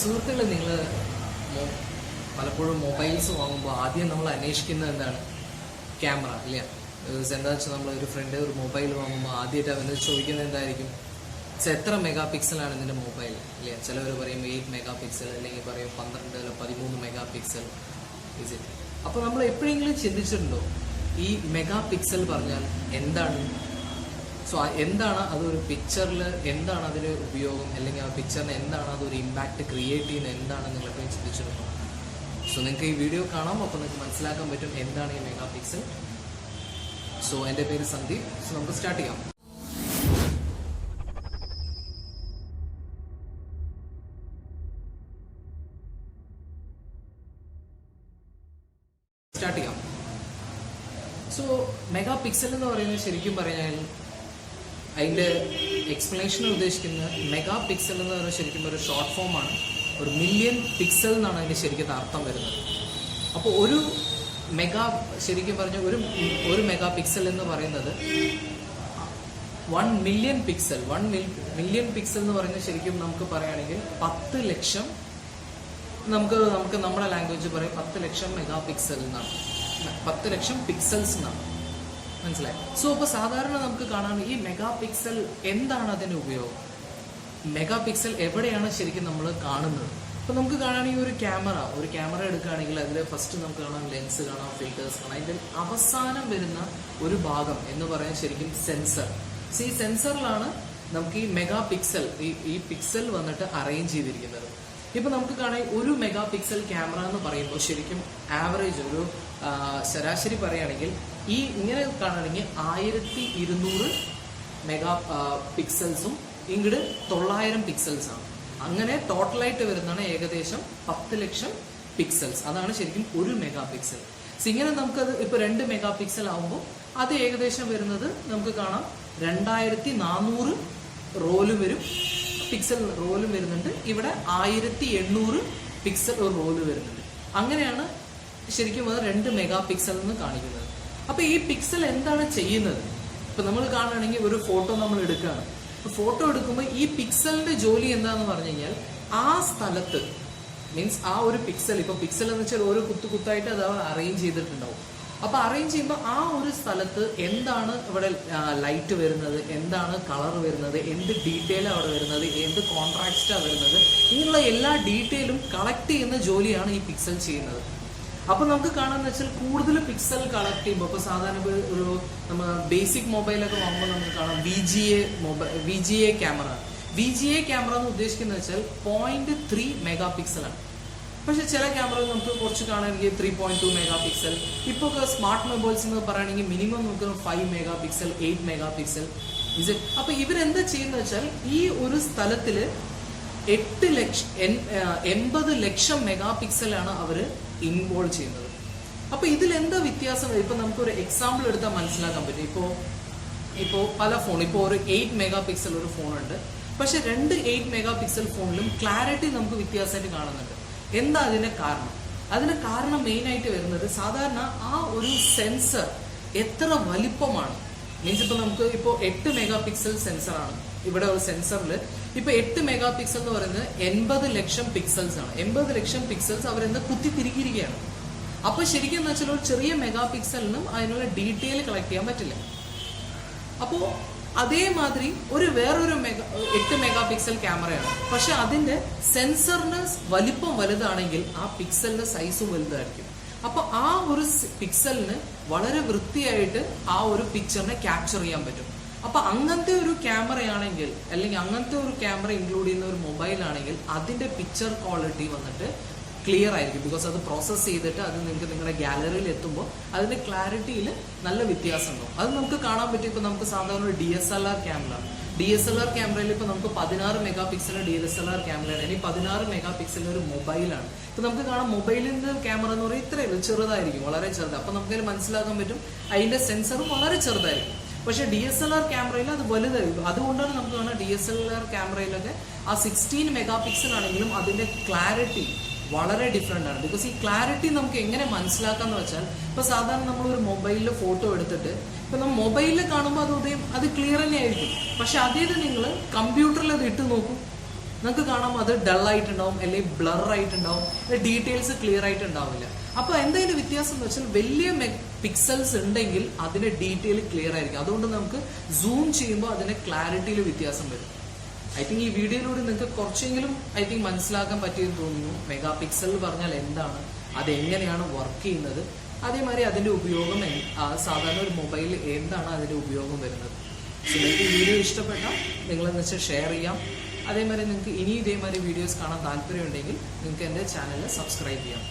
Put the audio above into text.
സുഹൃത്തുക്കളെ, നിങ്ങൾ പലപ്പോഴും മൊബൈൽസ് വാങ്ങുമ്പോൾ ആദ്യം നമ്മൾ അന്വേഷിക്കുന്നത് എന്താണ്? ക്യാമറ ഇല്ല. എന്താ വെച്ചാൽ നമ്മൾ ഒരു ഫ്രണ്ട് ഒരു മൊബൈൽ വാങ്ങുമ്പോൾ ആദ്യമായിട്ട് അവന് ചോദിക്കുന്നത് എന്തായിരിക്കും? എത്ര മെഗാ പിക്സലാണ് ഇതിൻ്റെ മൊബൈൽ ഇല്ല. ചിലവർ പറയും 8 മെഗാ പിക്സൽ, അല്ലെങ്കിൽ പറയും 12 അല്ല 13 മെഗാ പിക്സൽ ഇസ് ഇറ്റ്. അപ്പോൾ നമ്മൾ എപ്പോഴെങ്കിലും ചിന്തിച്ചിട്ടുണ്ടോ ഈ മെഗാ പിക്സൽ പറഞ്ഞാൽ എന്താണ്? സോ എന്താണ് അതൊരു പിക്ചറിൽ, എന്താണ് അതിൻ്റെ ഉപയോഗം, അല്ലെങ്കിൽ ആ പിക്ചറിന് എന്താണ് അതൊരു ഇമ്പാക്റ്റ് ക്രിയേറ്റ് ചെയ്യുന്നത്, എന്താണ് നിങ്ങളെപ്പോഴും ചിന്തിച്ചിട്ടുണ്ടോ? സോ നിങ്ങൾക്ക് ഈ വീഡിയോ കാണാം, അപ്പോൾ നിങ്ങൾക്ക് മനസ്സിലാക്കാൻ പറ്റും എന്താണ് ഈ മെഗാ പിക്സൽ. സോ എൻ്റെ പേര് സന്ദീപ്. സോ നമുക്ക് സ്റ്റാർട്ട് ചെയ്യാം. സോ മെഗാ പിക്സൽ എന്ന് പറയുന്നത് ശരിക്കും പറഞ്ഞാൽ അതിൻ്റെ എക്സ്പ്ലനേഷൻ ഉദ്ദേശിക്കുന്ന മെഗാ പിക്സൽ എന്ന് പറയുന്നത് ശരിക്കും ഒരു ഷോർട്ട് ഫോമാണ്. ഒരു മില്യൺ പിക്സൽ എന്നാണ് അതിന് ശരിക്കും അർത്ഥം വരുന്നത്. അപ്പോൾ ഒരു മെഗാ ശരിക്കും പറഞ്ഞാൽ ഒരു മെഗാ പിക്സൽ എന്ന് പറയുന്നത് 1 മില്യൺ പിക്സൽ. 1 മില്യൺ പിക്സൽ എന്ന് പറയുന്നത് ശരിക്കും നമുക്ക് പറയുകയാണെങ്കിൽ 10 ലക്ഷം, നമുക്ക് നമ്മുടെ ലാംഗ്വേജ് പറയും 10 ലക്ഷം മെഗാ പിക്സൽ എന്നാണ്. 10 ലക്ഷം പിക്സൽസ് എന്നാണ്. മനസ്സിലായി? സോ അപ്പോൾ സാധാരണ നമുക്ക് കാണാൻ ഈ മെഗാ പിക്സൽ എന്താണ് അതിൻ്റെ ഉപയോഗം? മെഗാ പിക്സൽ എവിടെയാണ് ശരിക്കും നമ്മൾ കാണുന്നത്? അപ്പോൾ നമുക്ക് കാണുകയാണെങ്കിൽ ഒരു ക്യാമറ എടുക്കുകയാണെങ്കിൽ അതിൽ ഫസ്റ്റ് നമുക്ക് കാണാം ലെൻസ് കാണാം, ഫിൽറ്റേഴ്സ് കാണാം. അതിൻ്റെ അവസാനം വരുന്ന ഒരു ഭാഗം എന്ന് പറയാൻ ശരിക്കും സെൻസർ. സോ ഈ സെൻസറിലാണ് നമുക്ക് ഈ മെഗാ പിക്സൽ ഈ പിക്സൽ വന്നിട്ട് അറേഞ്ച് ചെയ്തിരിക്കുന്നത്. ഇപ്പൊ നമുക്ക് കാണാൻ ഒരു മെഗാ പിക്സൽ ക്യാമറ എന്ന് പറയുമ്പോൾ ശരിക്കും ആവറേജ് ഒരു ശരാശരി പറയുകയാണെങ്കിൽ ഈ ഇങ്ങനെ കാണുകയാണെങ്കിൽ 1200 മെഗാ പിക്സൽസും ഇങ്ങോട്ട് 900 പിക്സൽസാണ്. അങ്ങനെ ടോട്ടലായിട്ട് വരുന്നതാണ് ഏകദേശം 10 ലക്ഷം പിക്സൽസ്. അതാണ് ശരിക്കും ഒരു മെഗാ പിക്സൽ. ഇങ്ങനെ നമുക്കത് ഇപ്പൊ 2 മെഗാ പിക്സൽ ആകുമ്പോൾ അത് ഏകദേശം വരുന്നത് നമുക്ക് കാണാം 2400 റോലും വരും, പിക്സൽ റോലും വരുന്നുണ്ട്. ഇവിടെ 1800 പിക്സൽ റോല് വരുന്നുണ്ട്. അങ്ങനെയാണ് ശരിക്കും അത് 2 മെഗാ പിക്സൽ എന്ന് കാണിക്കുന്നത്. അപ്പൊ ഈ പിക്സൽ എന്താണ് ചെയ്യുന്നത്? ഇപ്പൊ നമ്മൾ കാണുകയാണെങ്കിൽ ഒരു ഫോട്ടോ നമ്മൾ എടുക്കുകയാണ്. ഫോട്ടോ എടുക്കുമ്പോൾ ഈ പിക്സലിന്റെ ജോലി എന്താന്ന് പറഞ്ഞു കഴിഞ്ഞാൽ ആ സ്ഥലത്ത് മീൻസ് ആ ഒരു പിക്സൽ, ഇപ്പൊ പിക്സൽ എന്ന് വെച്ചാൽ ഓരോ കുത്തായിട്ട് അത് അറേഞ്ച് ചെയ്തിട്ടുണ്ടാവും. അപ്പൊ അറേഞ്ച് ചെയ്യുമ്പോൾ ആ ഒരു സ്ഥലത്ത് എന്താണ് ഇവിടെ ലൈറ്റ് വരുന്നത്, എന്താണ് കളർ വരുന്നത്, എന്ത് ഡീറ്റെയിൽ അവിടെ വരുന്നത്, എന്ത് കോൺട്രാസ്റ്റാണ് വരുന്നത്, ഇങ്ങനെയുള്ള എല്ലാ ഡീറ്റെയിലും കളക്ട് ചെയ്യുന്ന ജോലിയാണ് ഈ പിക്സൽ ചെയ്യുന്നത്. അപ്പൊ നമുക്ക് കാണാന്ന് വെച്ചാൽ കൂടുതൽ പിക്സൽ കളക്ട് ചെയ്യുമ്പോൾ ഇപ്പൊ സാധാരണ ഒരു നമ്മൾ ബേസിക് മൊബൈലൊക്കെ വാങ്ങുമ്പോൾ നമുക്ക് കാണാം VGA ക്യാമറ. VGA ക്യാമറ എന്ന് ഉദ്ദേശിക്കുന്നത് വെച്ചാൽ 0.3 മെഗാ പിക്സലാണ്. പക്ഷെ ചില ക്യാമറകൾ നമുക്ക് കുറച്ച് കാണുകയാണെങ്കിൽ 3.2 മെഗാ പിക്സൽ. ഇപ്പോൾ സ്മാർട്ട് മൊബൈൽസ് എന്ന് പറയുകയാണെങ്കിൽ മിനിമം നമുക്ക് 5 മെഗാ പിക്സൽ, 8 മെഗാ പിക്സൽ. അപ്പൊ ഇവരെന്താ ചെയ്യുന്നത് വെച്ചാൽ ഈ ഒരു സ്ഥലത്തില് 80 ലക്ഷം മെഗാ പിക്സലാണ് അവര് ഇൻവോൾവ് ചെയ്യുന്നത്. അപ്പൊ ഇതിൽ എന്താ വ്യത്യാസം? ഇപ്പൊ നമുക്കൊരു എക്സാമ്പിൾ എടുത്താൽ മനസ്സിലാക്കാൻ പറ്റും. ഇപ്പോ പല ഫോൺ, ഇപ്പോൾ ഒരു 8 മെഗാ പിക്സൽ ഒരു ഫോണുണ്ട്. പക്ഷെ 2 8 മെഗാ പിക്സൽ ഫോണിലും ക്ലാരിറ്റി നമുക്ക് വ്യത്യാസമായിട്ട് കാണുന്നുണ്ട്. എന്താ അതിന്റെ കാരണം? അതിന്റെ കാരണം മെയിൻ ആയിട്ട് വരുന്നത് സാധാരണ ആ ഒരു സെൻസർ എത്ര വലിപ്പമാണ്. മീൻസ് ഇപ്പൊ നമുക്ക് ഇപ്പോൾ 8 മെഗാ പിക്സൽ സെൻസറാണ്. ഇവിടെ ഒരു സെൻസറിൽ ഇപ്പൊ 8 മെഗാ പിക്സൽ എന്ന് പറയുന്നത് 80 ലക്ഷം പിക്സൽസ് ആണ്. 80 ലക്ഷം പിക്സൽസ് അവരെന്താ കുത്തി തിരികിയിരിക്കുകയാണ്. അപ്പൊ ശരിക്കും എന്ന് വെച്ചാൽ ഒരു ചെറിയ മെഗാ പിക്സലിനും അതിനുള്ള ഡീറ്റെയിൽ കളക്ട് ചെയ്യാൻ പറ്റില്ല. അപ്പോ അതേമാതിരി വേറൊരു 8 മെഗാ പിക്സൽ ക്യാമറയാണ്. പക്ഷെ അതിന്റെ സെൻസറിന് വലിപ്പം വലുതാണെങ്കിൽ ആ പിക്സലിന്റെ സൈസും വലുതായിരിക്കും. അപ്പൊ ആ ഒരു പിക്സലിന് വളരെ വൃത്തിയായിട്ട് ആ ഒരു പിക്ചറിനെ ക്യാപ്ചർ ചെയ്യാൻ പറ്റും. അപ്പൊ അങ്ങനത്തെ ഒരു ക്യാമറയാണെങ്കിൽ, അല്ലെങ്കിൽ അങ്ങനത്തെ ഒരു ക്യാമറ ഇൻക്ലൂഡ് ചെയ്യുന്ന ഒരു മൊബൈൽ ആണെങ്കിൽ അതിന്റെ പിക്ചർ ക്വാളിറ്റി വന്നിട്ട് ക്ലിയർ ആയിരിക്കും. ബിക്കോസ് അത് പ്രോസസ് ചെയ്തിട്ട് അത് നിങ്ങൾക്ക് നിങ്ങളുടെ ഗാലറിയിൽ എത്തുമ്പോൾ അതിന്റെ ക്ലാരിറ്റിയിൽ നല്ല വ്യത്യാസം ഉണ്ടാവും. അത് നമുക്ക് കാണാൻ പറ്റും. ഇപ്പൊ നമുക്ക് സാധാരണ ഒരു DSLR ക്യാമറയിൽ ഇപ്പൊ നമുക്ക് 16 മെഗാ പിക്സലിന്റെ DSLR ക്യാമറയാണ്. ഇനി 16 മെഗാ പിക്സലിന്റെ ഒരു മൊബൈലാണ്. ഇപ്പൊ നമുക്ക് കാണാം മൊബൈലിന്റെ ക്യാമറ എന്ന് പറയുന്നത് ഇത്രയേ ചെറുതായിരിക്കും, വളരെ ചെറുത്. അപ്പൊ നമുക്കതിന് മനസ്സിലാക്കാൻ പറ്റും അതിന്റെ സെൻസറും വളരെ ചെറുതായിരിക്കും. പക്ഷെ DSLR ക്യാമറയിൽ അത് വലുതായിരിക്കും. അതുകൊണ്ടാണ് നമുക്ക് കാണാം DSLR ക്യാമറയിലൊക്കെ ആ 16 മെഗാ പിക്സൽ ആണെങ്കിലും അതിന്റെ ക്ലാരിറ്റി വളരെ ഡിഫറെന്റ് ആണ്. ബിക്കോസ് ഈ ക്ലാരിറ്റി നമുക്ക് എങ്ങനെ മനസ്സിലാക്കാന്ന് വെച്ചാൽ ഇപ്പൊ സാധാരണ നമ്മൾ ഒരു മൊബൈലിൽ ഫോട്ടോ എടുത്തിട്ട് ഇപ്പൊ നമ്മൾ മൊബൈലിൽ കാണുമ്പോൾ അത് ക്ലിയർ തന്നെ ആയിരിക്കും. പക്ഷെ അതേ നിങ്ങൾ കമ്പ്യൂട്ടറിൽ അത് ഇട്ട് നോക്കും, നിങ്ങൾക്ക് കാണാം അത് ഡൾ ആയിട്ടുണ്ടാവും, അല്ലെങ്കിൽ ബ്ലർ ആയിട്ടുണ്ടാവും, ഡീറ്റെയിൽസ് ക്ലിയർ ആയിട്ട് ഉണ്ടാവില്ല. അപ്പോൾ എന്തെങ്കിലും വ്യത്യാസം എന്ന് വെച്ചാൽ വലിയ പിക്സൽസ് ഉണ്ടെങ്കിൽ അതിന്റെ ഡീറ്റെയിൽ ക്ലിയർ ആയിരിക്കും. അതുകൊണ്ട് നമുക്ക് സൂം ചെയ്യുമ്പോൾ അതിന്റെ ക്ലാരിറ്റിയിൽ വ്യത്യാസം വരും. ഐ തിങ്ക് ഈ വീഡിയോയിലൂടെ നിങ്ങൾക്ക് കുറച്ചെങ്കിലും മനസ്സിലാക്കാൻ പറ്റിയെന്ന് തോന്നുന്നു. മെഗാ പിക്സൽ പറഞ്ഞാൽ എന്താണ്, അതെങ്ങനെയാണ് വർക്ക് ചെയ്യുന്നത്, അതേമാതിരി അതിന്റെ ഉപയോഗം സാധാരണ ഒരു മൊബൈലിൽ എന്താണ് അതിന്റെ ഉപയോഗം വരുന്നത്. സോ നിങ്ങൾക്ക് ഈ വീഡിയോ ഇഷ്ടപ്പെട്ടാൽ നിങ്ങളെന്ന് വെച്ചാൽ ഷെയർ ചെയ്യാം. അതേമാതിരി നിങ്ങൾക്ക് ഇനി ഇതേമാതിരി വീഡിയോസ് കാണാൻ താല്പര്യമുണ്ടെങ്കിൽ നിങ്ങൾക്ക് എൻ്റെ ചാനൽ സബ്സ്ക്രൈബ് ചെയ്യാം.